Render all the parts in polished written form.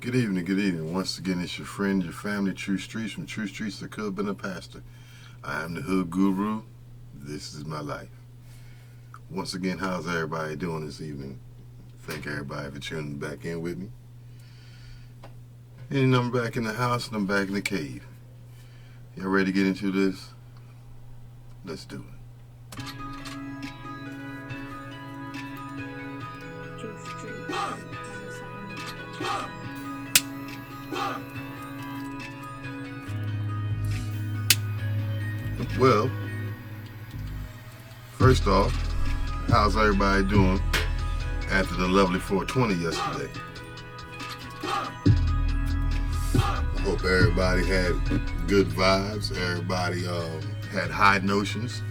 Good evening, good evening. Once again, it's your friend, your family, True Streets, from True Streets that could have been a pastor. I am the Hood Guru. This is my life. Once again, how's everybody doing this evening? Thank everybody for tuning back in with me. And I'm back in the house and I'm back in the cave. Y'all ready to get into this? Let's do it. Well, first off, how's everybody doing after the lovely 420 yesterday? Hope everybody had good vibes. Everybody had high notions.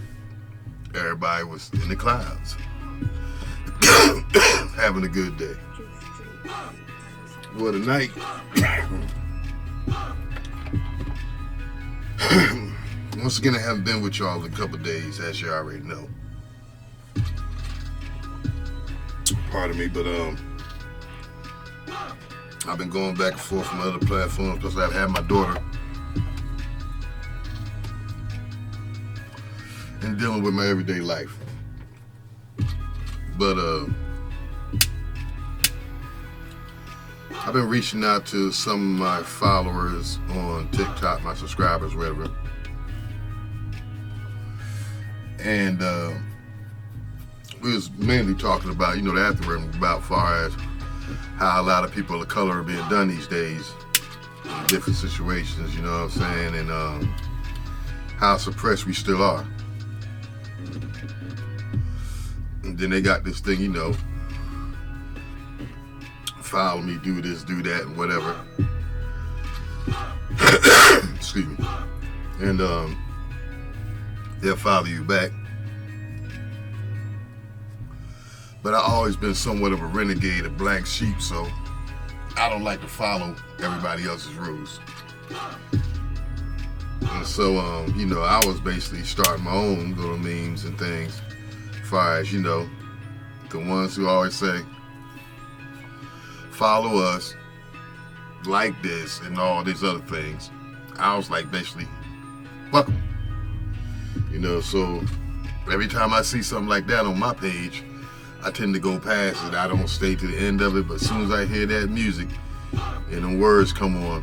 Everybody was in the clouds, having a good day. Well, tonight, once again, I haven't been with y'all in a couple days, as you already know. Pardon me, but I've been going back and forth from other platforms, plus I've had my daughter and dealing with my everyday life. But I've been reaching out to some of my followers on TikTok, my subscribers, whatever. And we was mainly talking about, the afterword about far as how a lot of people of color are being done these days in different situations, you know what I'm saying, and how suppressed we still are. And then they got this thing, follow me, do this, do that, and whatever. Excuse me. And they'll follow you back. But I've always been somewhat of a renegade, a black sheep, so I don't like to follow everybody else's rules. And so, I was basically starting my own little memes and things, as far as, the ones who always say, follow us, like this, and all these other things. I was like, basically, fuck them. So every time I see something like that on my page, I tend to go past it. I don't stay to the end of it, but as soon as I hear that music and the words come on,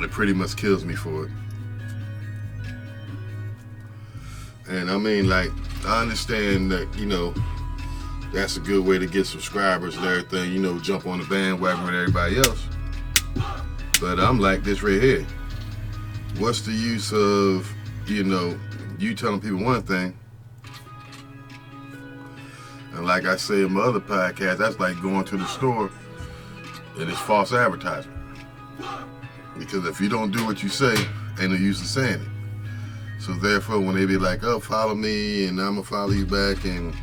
it pretty much kills me for it. And I mean, I understand that, that's a good way to get subscribers and everything, jump on the bandwagon with everybody else. But I'm like this right here. What's the use of, you telling people one thing, and like I say in my other podcast, that's like going to the store and it's false advertisement. Because if you don't do what you say, ain't no use in saying it. So therefore, when they be like, oh, follow me and I'm going to follow you back, and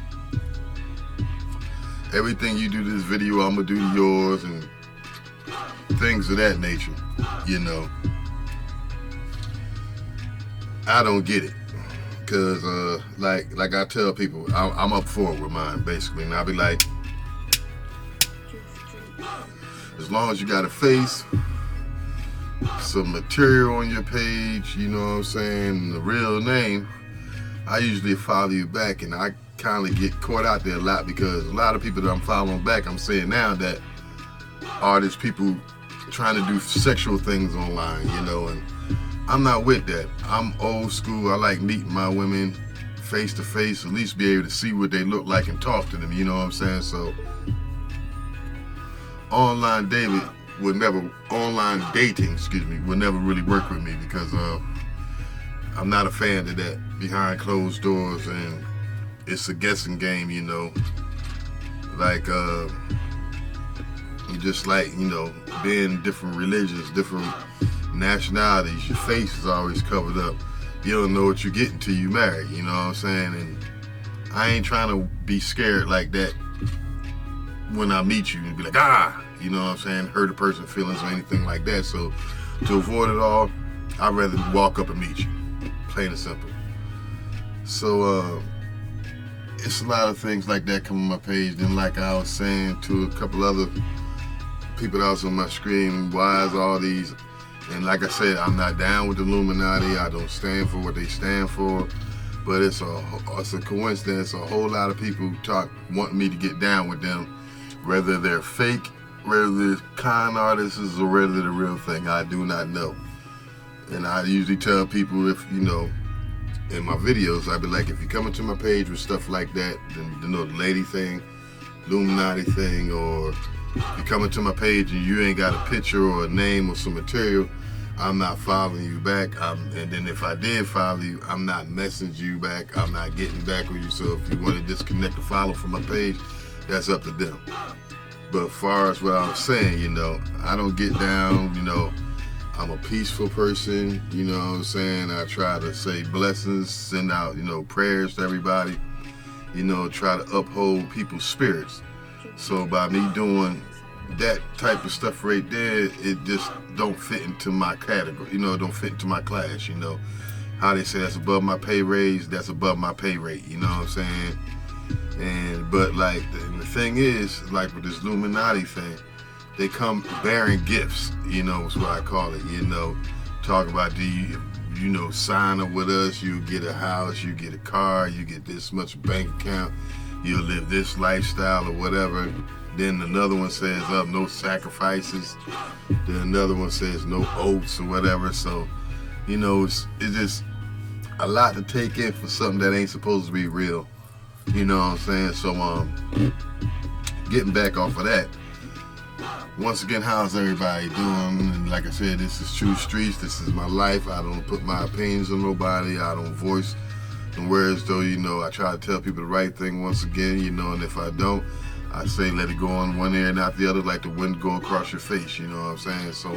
everything you do to this video, I'm going to do to yours, and things of that nature, I don't get it. Because, like I tell people, I'm up for it with mine, basically. And I'll be like, as long as you got a face, some material on your page, you know what I'm saying, the real name, I usually follow you back. And I kind of get caught out there a lot because a lot of people that I'm following back, I'm saying now that are these people trying to do sexual things online, and I'm not with that. I'm old school. I like meeting my women face to face, at least be able to see what they look like and talk to them, you know what I'm saying? So online dating would never really work with me because I'm not a fan of that behind closed doors, and it's a guessing game, just like, being different religions, different nationalities, your face is always covered up. You don't know what you're getting till you marry, you know what I'm saying? And I ain't trying to be scared like that when I meet you and be like, you know what I'm saying, hurt a person's feelings or anything like that. So to avoid it all, I'd rather walk up and meet you, plain and simple. So it's a lot of things like that come on my page. Then like I was saying to a couple other people that was on my screen, why is all these, and like I said, I'm not down with the Illuminati. I don't stand for what they stand for. But it's a coincidence. A whole lot of people want me to get down with them, whether they're fake, whether they're con artists, or whether they're the real thing. I do not know. And I usually tell people, if you know, in my videos, I'd be like, if you come into my page with stuff like that, then you know, the lady thing, Illuminati thing, or if you come into my page and you ain't got a picture or a name or some material, I'm not following you back. And then if I did follow you, I'm not messaging you back. I'm not getting back with you. So if you want to disconnect or follow from my page, that's up to them. But as far as what I'm saying, you know, I don't get down, you know, I'm a peaceful person, you know what I'm saying? I try to say blessings, send out, you know, prayers to everybody, you know, try to uphold people's spirits. So by me doing that type of stuff right there, it just don't fit into my category, you know, don't fit into my class, you know. How they say that's above my pay raise, that's above my pay rate, you know what I'm saying? And but like the thing is, like with this Illuminati thing, they come bearing gifts, you know, is what I call it, you know. Talk about you know, sign up with us, you get a house, you get a car, you get this much bank account, you'll live this lifestyle or whatever. Then another one says, no sacrifices. Then another one says no oaths or whatever. So, you know, it's just a lot to take in for something that ain't supposed to be real. You know what I'm saying? So, getting back off of that, once again, how's everybody doing? And like I said, this is True Streets. This is my life. I don't put my opinions on nobody. I don't voice the words, though, you know, I try to tell people the right thing once again, you know, and if I don't, I say let it go on one ear and not the other, like the wind go across your face, you know what I'm saying? So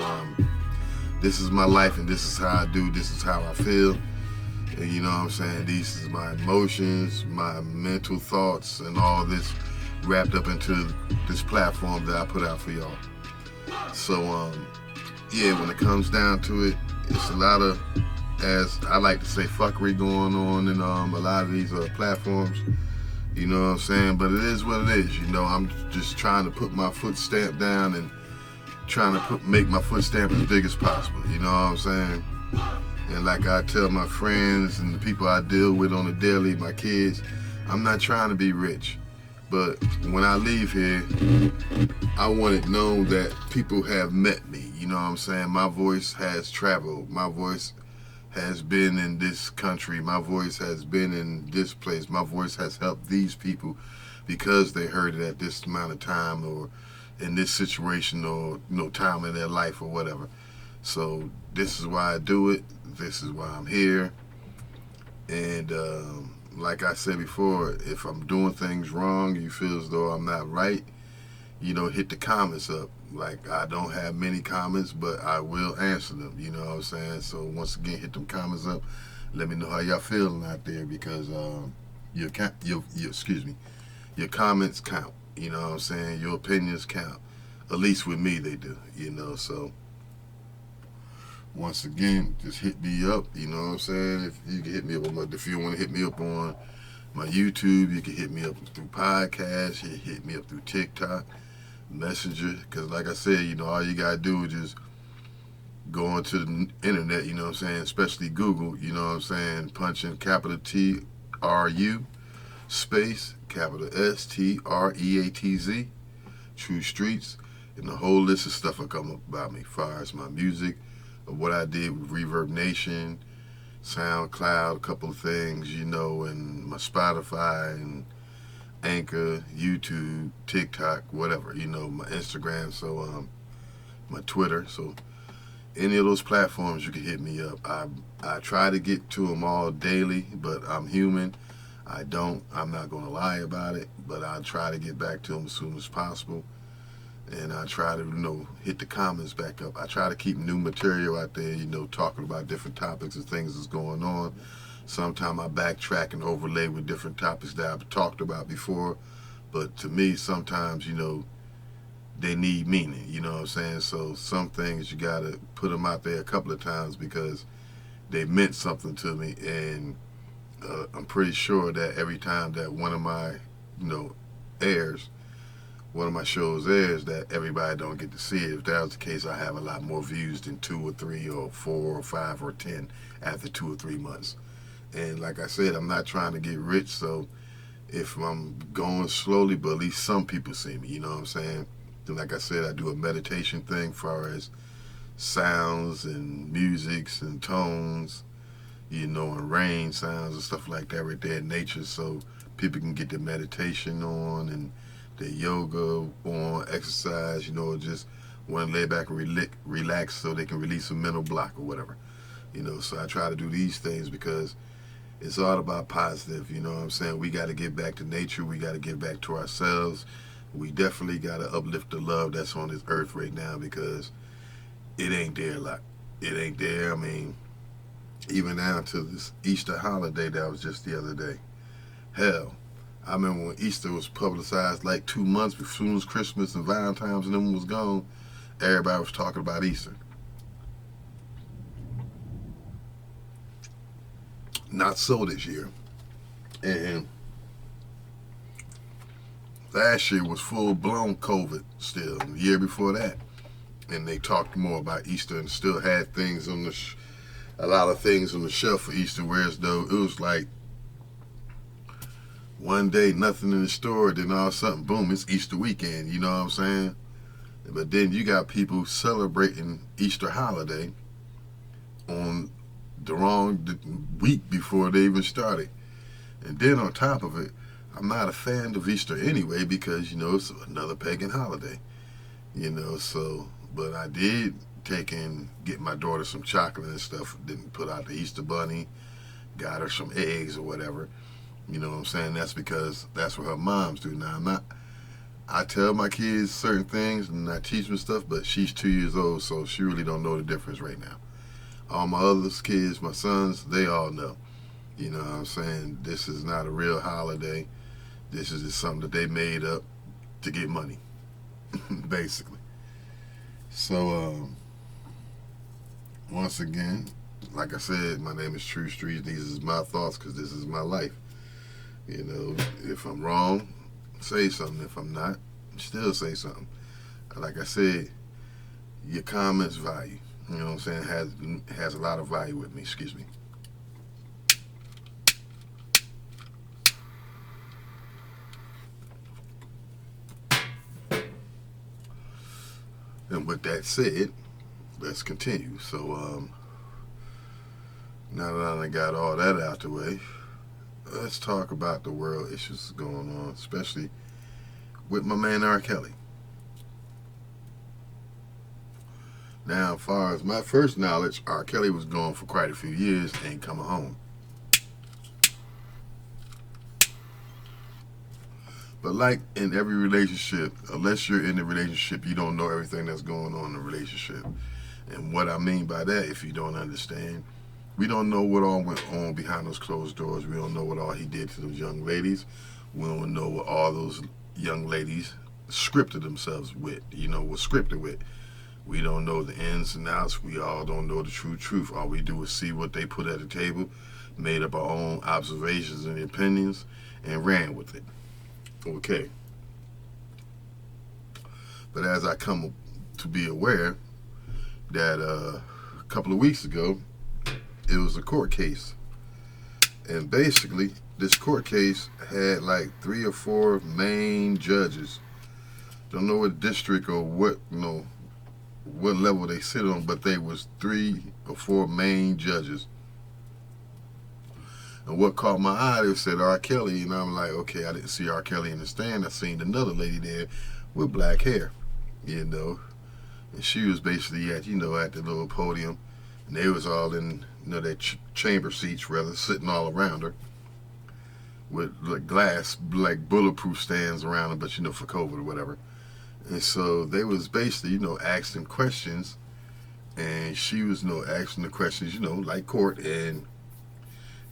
this is my life, and this is how I do, this is how I feel, and you know what I'm saying? These is my emotions, my mental thoughts, and all this wrapped up into this platform that I put out for y'all. So yeah, when it comes down to it, it's a lot of, as I like to say, fuckery going on in a lot of these platforms. You know what I'm saying? But it is what it is. You know, I'm just trying to put my foot stamp down and trying to make my foot stamp as big as possible. You know what I'm saying? And like I tell my friends and the people I deal with on a daily, my kids, I'm not trying to be rich. But when I leave here, I want it known that people have met me. You know what I'm saying? My voice has traveled. My voice has been in this country. My voice has been in this place. My voice has helped these people because they heard it at this amount of time or in this situation or, you know, time in their life or whatever. So this is why I do it. This is why I'm here. And like I said before, if I'm doing things wrong, you feel as though I'm not right, you know, hit the comments up. Like, I don't have many comments, but I will answer them, you know what I'm saying? So once again, hit them comments up. Let me know how y'all feeling out there, because your comments count, you know what I'm saying? Your opinions count. At least with me, they do, you know. So once again, just hit me up, you know what I'm saying? If you can hit me up, if you want to hit me up on my YouTube, you can hit me up through podcasts, you hit me up through TikTok, Messenger, because like I said, you know, all you gotta do is just go onto the internet, you know what I'm saying, especially Google, you know what I'm saying, punch in capital TRU space capital STREATZ, True Streets, and the whole list of stuff will come up about me, as far as my music, of what I did with Reverb Nation, SoundCloud, a couple of things, you know, and my Spotify and Anchor, YouTube, TikTok, whatever, you know, my Instagram, so my Twitter. So any of those platforms, you can hit me up. I try to get to them all daily, but I'm human. I'm not going to lie about it, but I try to get back to them as soon as possible. And I try to, you know, hit the comments back up. I try to keep new material out there, you know, talking about different topics and things that's going on. Sometimes I backtrack and overlay with different topics that I've talked about before. But to me, sometimes, you know, they need meaning, you know what I'm saying? So some things you got to put them out there a couple of times because they meant something to me. And I'm pretty sure that every time that one of my, you know, airs, one of my shows airs that everybody don't get to see it. If that was the case, I have a lot more views than 2 or 3 or 4 or 5 or 10 after 2 or 3 months. And like I said, I'm not trying to get rich, so if I'm going slowly, but at least some people see me, you know what I'm saying? And like I said, I do a meditation thing as far as sounds and musics and tones, you know, and rain sounds and stuff like that right there in nature, so people can get their meditation on and their yoga on, exercise, you know, just want to lay back and relax so they can release a mental block or whatever, you know. So I try to do these things because it's all about positive, you know what I'm saying? We got to get back to nature. We got to get back to ourselves. We definitely got to uplift the love that's on this earth right now because it ain't there a lot. It ain't there. I mean, even down to this Easter holiday that was just the other day. Hell, I remember when Easter was publicized like 2 months before, as soon as Christmas and Valentine's and them was gone, everybody was talking about Easter. Not so this year. And last year was full-blown COVID still, the year before that. And they talked more about Easter and still had things on a lot of things on the shelf for Easter, whereas though it was like one day nothing in the store, then all of a sudden, boom, it's Easter weekend, you know what I'm saying? But then you got people celebrating Easter holiday on the wrong week before they even started. And then on top of it, I'm not a fan of Easter anyway because, you know, it's another pagan holiday, you know, so, but I did take and get my daughter some chocolate and stuff, didn't put out the Easter bunny, got her some eggs or whatever, you know what I'm saying? That's because that's what her moms do. Now, I tell my kids certain things and I teach them stuff, but she's 2 years old, so she really don't know the difference right now. All my other kids, my sons, they all know. You know what I'm saying? This is not a real holiday. This is just something that they made up to get money, basically. So, once again, like I said, my name is True Streets. These are my thoughts because this is my life. You know, if I'm wrong, say something. If I'm not, still say something. Like I said, your comments value. You know what I'm saying? Has a lot of value with me. Excuse me. And with that said, let's continue. So, now that I got all that out the way, let's talk about the world issues going on, especially with my man R. Kelly. Now, as far as my first knowledge, R. Kelly was gone for quite a few years, ain't coming home. But like in every relationship, unless you're in the relationship, you don't know everything that's going on in the relationship. And what I mean by that, if you don't understand, we don't know what all went on behind those closed doors. We don't know what all he did to those young ladies. We don't know what all those young ladies scripted themselves with, you know, was scripted with. We don't know the ins and outs. We all don't know the true truth. All we do is see what they put at the table, made up our own observations and opinions, and ran with it. Okay. But as I come to be aware that a couple of weeks ago, it was a court case. And basically, this court case had like 3 or 4 main judges. Don't know what district or what, you know, what level they sit on, but they was 3 or 4 main judges. And what caught my eye, they said R. Kelly, and I'm like, okay, I didn't see R. Kelly in the stand. I seen another lady there with black hair, you know, and she was basically at, you know, at the little podium, and they was all in, you know, their chamber seats, rather, sitting all around her with like glass, like bulletproof stands around them, but you know, for COVID or whatever. And so they was basically, you know, asking questions, and she was, you know, asking the questions, you know, like court, and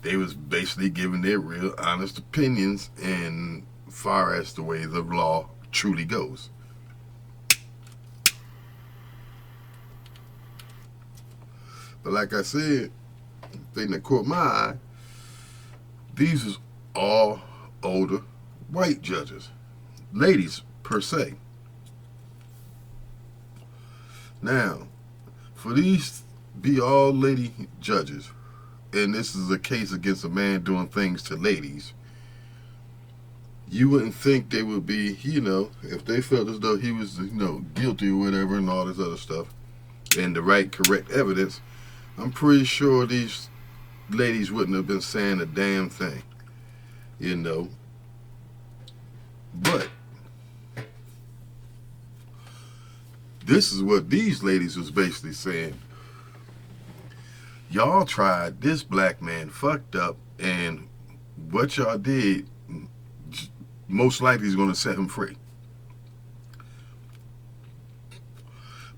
they was basically giving their real honest opinions and far as the way the law truly goes. But like I said, the thing that caught my eye, these is all older white judges. Ladies, per se. Now, for these be all lady judges, and this is a case against a man doing things to ladies, you wouldn't think they would be, if they felt as though he was, guilty or whatever and all this other stuff, and the right, correct evidence, I'm pretty sure these ladies wouldn't have been saying a damn thing, But this is what these ladies was basically saying. Y'all tried this black man, fucked up, and what y'all did most likely is going to set him free.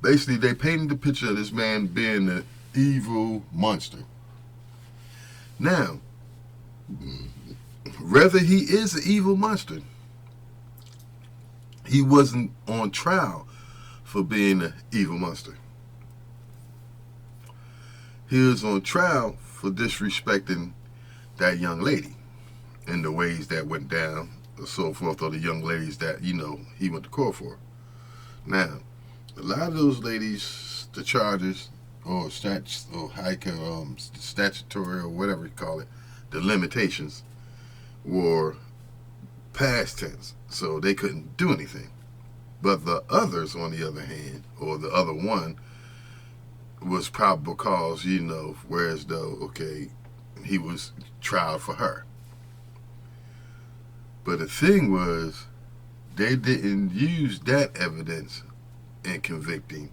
Basically, they painted the picture of this man being an evil monster. Now, whether he is an evil monster, he wasn't on trial for being an evil monster. He was on trial for disrespecting that young lady and the ways that went down and so forth, or the young ladies that, he went to court for. Now, a lot of those ladies, the charges, or statutory, or whatever you call it, the limitations, were past tense, so they couldn't do anything. But the others, on the other hand, or the other one, was probable cause, whereas though, okay, he was tried for her. But the thing was, they didn't use that evidence in convicting.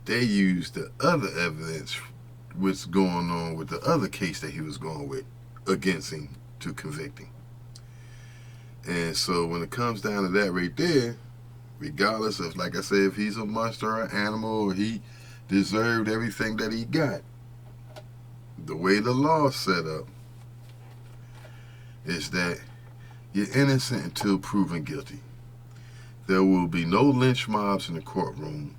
They used the other evidence, what's going on with the other case that he was going with against him, to convict him. And so when it comes down to that right there, regardless of, like I said, if he's a monster or an animal, or he deserved everything that he got, the way the law is set up is that you're innocent until proven guilty. There will be no lynch mobs in the courtroom.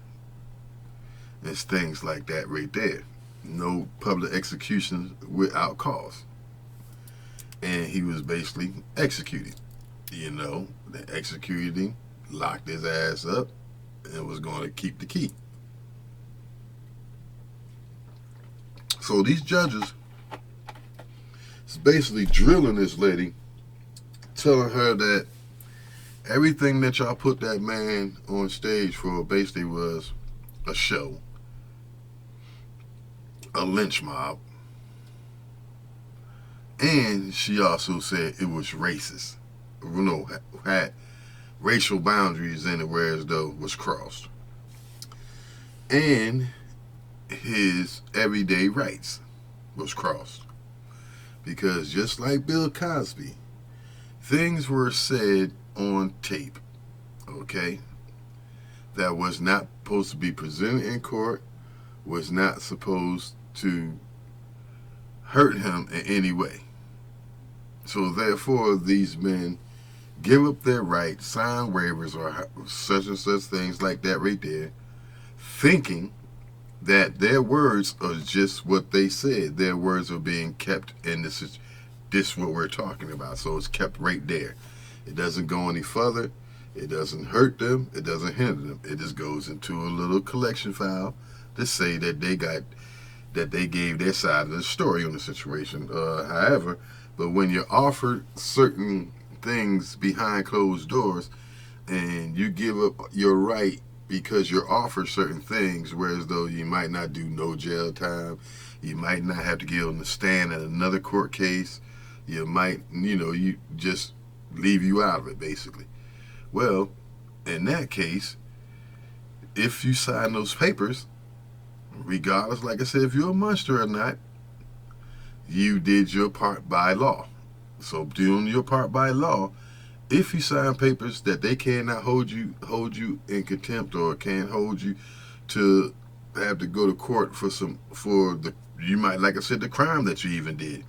It's things like that right there. No public executions without cause. And he was basically executed. They executed him, locked his ass up, and was going to keep the key. So these judges is basically drilling this lady, telling her that everything that y'all put that man on stage for basically was a show, a lynch mob, and she also said it was racist. Had racial boundaries in it, whereas though was crossed, and his everyday rights was crossed, because just like Bill Cosby, things were said on tape, okay, that was not supposed to be presented in court, was not supposed to hurt him in any way. So therefore, these men give up their rights, sign waivers, or such and such things like that right there, thinking that their words are just what they said. Their words are being kept, and this is what we're talking about. So it's kept right there. It doesn't go any further. It doesn't hurt them. It doesn't hinder them. It just goes into a little collection file to say that they gave their side of the story on the situation. However, but when you're offered certain things behind closed doors, and you give up your right because you're offered certain things, whereas though you might not do no jail time, you might not have to get on the stand at another court case, you might, you just leave you out of it, basically. Well, in that case, if you sign those papers, regardless, like I said, if you're a monster or not, you did your part by law. So doing your part by law, if you sign papers that they cannot hold you in contempt, or can't hold you to have to go to court you might, like I said, the crime that you even did,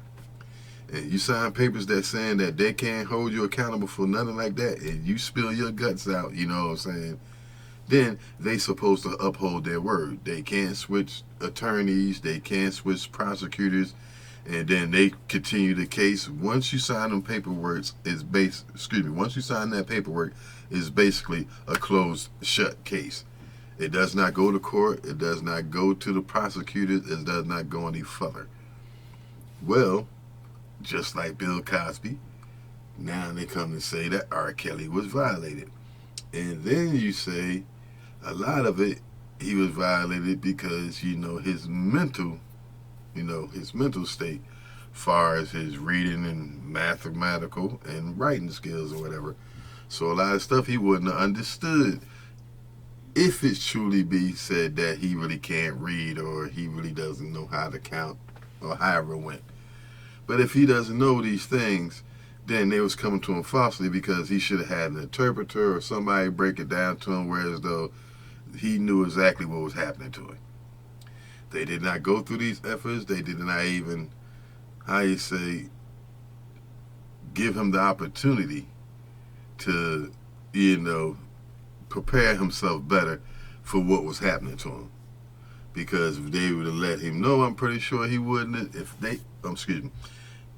and you sign papers that saying that they can't hold you accountable for nothing like that, and you spill your guts out, you know what I'm saying, then they supposed to uphold their word. They can't switch attorneys, they can't switch prosecutors, and then they continue the case. Once you sign them paperwork, once you sign that paperwork, it's basically a closed, shut case. It does not go to court. It does not go to the prosecutors. It does not go any further. Well, just like Bill Cosby, now they come to say that R. Kelly was violated. And then you say a lot of it, he was violated because, his mental state, far as his reading and mathematical and writing skills or whatever. So a lot of stuff he wouldn't have understood if it truly be said that he really can't read or he really doesn't know how to count or however it went. But if he doesn't know these things, then they was coming to him falsely because he should have had an interpreter or somebody break it down to him, whereas though he knew exactly what was happening to him. They did not go through these efforts. They did not even, give him the opportunity to, prepare himself better for what was happening to him. Because if they would have let him know, I'm pretty sure he wouldn't have,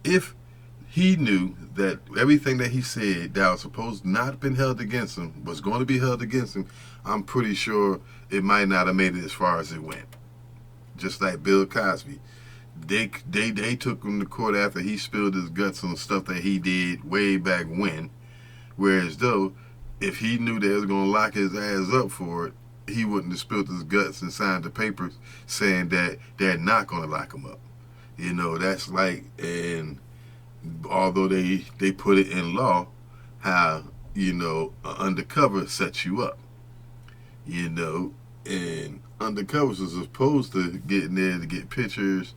if he knew that everything that he said that was supposed not have been held against him was going to be held against him, I'm pretty sure it might not have made it as far as it went. Just like Bill Cosby. They took him to court after he spilled his guts on stuff that he did way back when. Whereas though, if he knew they was going to lock his ass up for it, he wouldn't have spilled his guts and signed the papers saying that they're not going to lock him up. That's like, and although they put it in law, how, an undercover sets you up. And undercovers are supposed to get in there to get pictures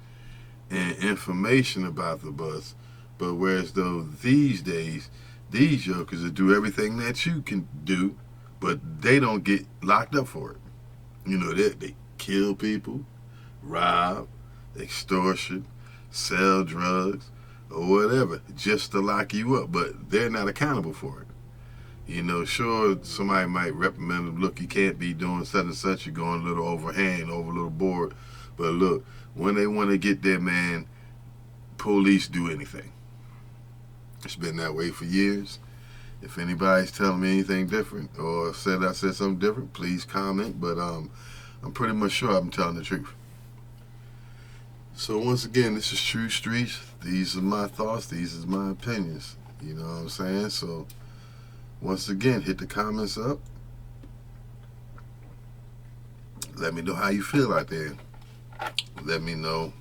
and information about the bus. But whereas though these days, these jokers will do everything that you can do, but they don't get locked up for it. They kill people, rob, extortion, sell drugs, or whatever, just to lock you up. But they're not accountable for it. Sure, somebody might reprimand them, look, you can't be doing such and such, you're going a little overhand, over a little board. But look, when they want to get their man, police do anything. It's been that way for years. If anybody's telling me anything different or said I said something different, please comment. But I'm pretty much sure I'm telling the truth. So once again, this is True Streets. These are my thoughts. These are my opinions. You know what I'm saying? So once again, hit the comments up. Let me know how you feel out there. Let me know,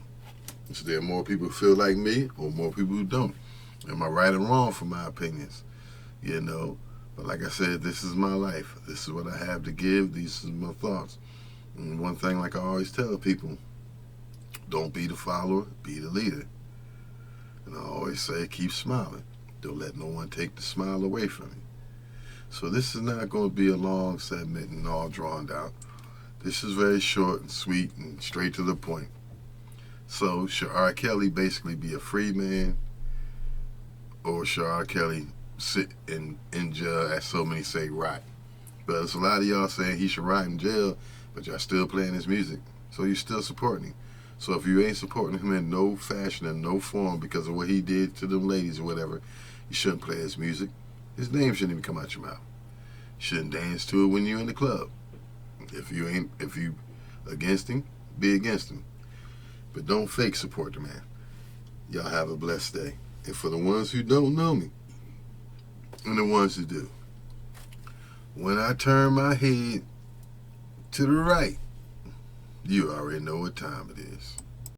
is there more people who feel like me or more people who don't? Am I right or wrong for my opinions? But like I said, this is my life. This is what I have to give. These are my thoughts. And one thing, like I always tell people, don't be the follower, be the leader. And I always say, keep smiling. Don't let no one take the smile away from you. So this is not going to be a long segment and all drawn out. This is very short and sweet and straight to the point. So should R. Kelly basically be a free man, or should R. Kelly sit in jail, as so many say, rot? But there's a lot of y'all saying he should rot in jail, but y'all still playing his music. So you're still supporting him. So if you ain't supporting him in no fashion and no form because of what he did to them ladies or whatever, you shouldn't play his music. His name shouldn't even come out your mouth. You shouldn't dance to it when you're in the club. If you against him, be against him. But don't fake support the man. Y'all have a blessed day. And for the ones who don't know me, and the ones who do, when I turn my head to the right, you already know what time it is.